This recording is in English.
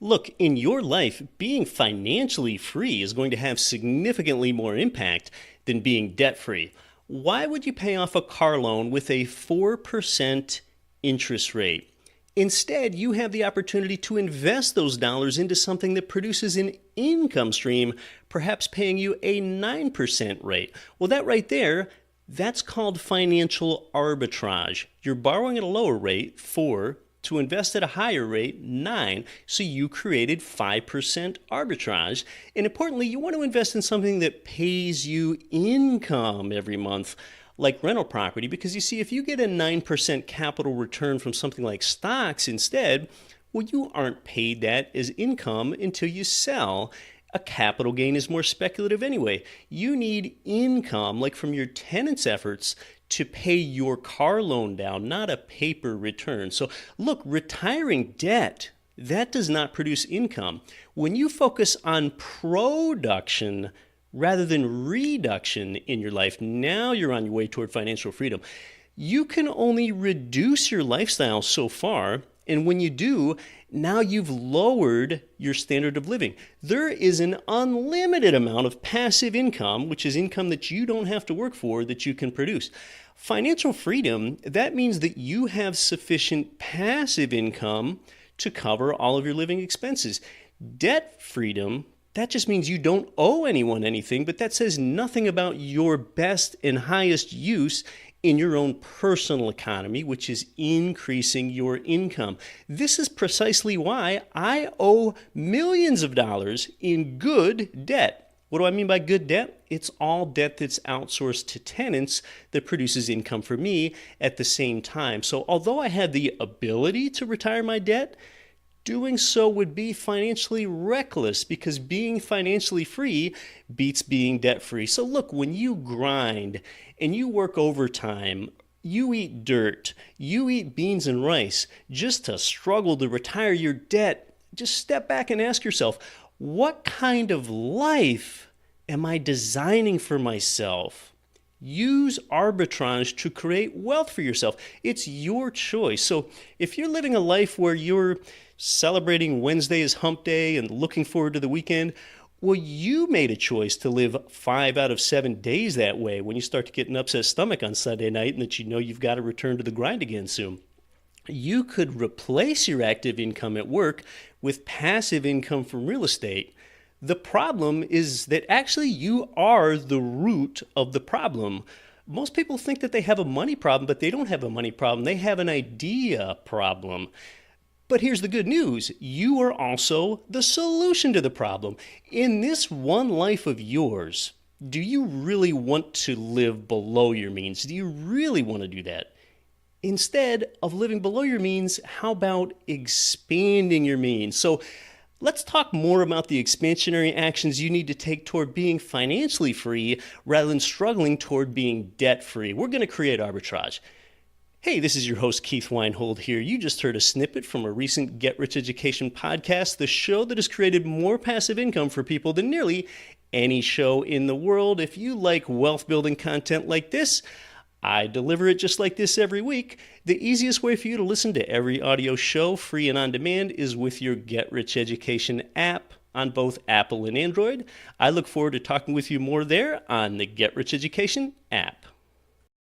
Look, in your life, being financially free is going to have significantly more impact than being debt free. Why would you pay off a car loan with a 4% interest rate? Instead, you have the opportunity to invest those dollars into something that produces an income stream, perhaps paying you a 9% rate. Well, that right there, that's called financial arbitrage. You're borrowing at a lower rate, 4, to invest at a higher rate, 9, so you created 5% arbitrage. And importantly, you want to invest in something that pays you income every month, like rental property, because you see, if you get a 9% capital return from something like stocks instead, well, you aren't paid that as income until you sell. A capital gain is more speculative anyway. You need income, like from your tenant's efforts, to pay your car loan down, not a paper return. So look, retiring debt, that does not produce income. When you focus on production rather than reduction in your life, now you're on your way toward financial freedom. You can only reduce your lifestyle so far, and when you do, now you've lowered your standard of living. There is an unlimited amount of passive income, which is income that you don't have to work for, that you can produce. Financial freedom, that means that you have sufficient passive income to cover all of your living expenses. Debt freedom, that just means you don't owe anyone anything, but that says nothing about your best and highest use in your own personal economy, which is increasing your income. This is precisely why I owe millions of dollars in good debt. What do I mean by good debt? It's all debt that's outsourced to tenants that produces income for me at the same time. So although I had the ability to retire my debt, doing so would be financially reckless because being financially free beats being debt-free. So look, when you grind and you work overtime, you eat dirt, you eat beans and rice just to struggle to retire your debt, just step back and ask yourself, what kind of life am I designing for myself? Use arbitrage to create wealth for yourself. It's your choice. So if you're living a life where you're celebrating Wednesday as hump day and looking forward to the weekend, well, you made a choice to live 5 out of 7 days that way when you start to get an upset stomach on Sunday night and that you know you've got to return to the grind again soon. You could replace your active income at work with passive income from real estate. The problem is that actually you are the root of the problem. Most people think that they have a money problem, but they don't have a money problem. They have an idea problem. But here's the good news. You are also the solution to the problem. In this one life of yours, do you really want to live below your means? Do you really want to do that? Instead of living below your means, how about expanding your means? So let's talk more about the expansionary actions you need to take toward being financially free rather than struggling toward being debt-free. We're going to create arbitrage. Hey, this is your host, Keith Weinhold here. You just heard a snippet from a recent Get Rich Education podcast, the show that has created more passive income for people than nearly any show in the world. If you like wealth-building content like this, I deliver it just like this every week. The easiest way for you to listen to every audio show, free and on demand, is with your Get Rich Education app on both Apple and Android. I look forward to talking with you more there on the Get Rich Education app.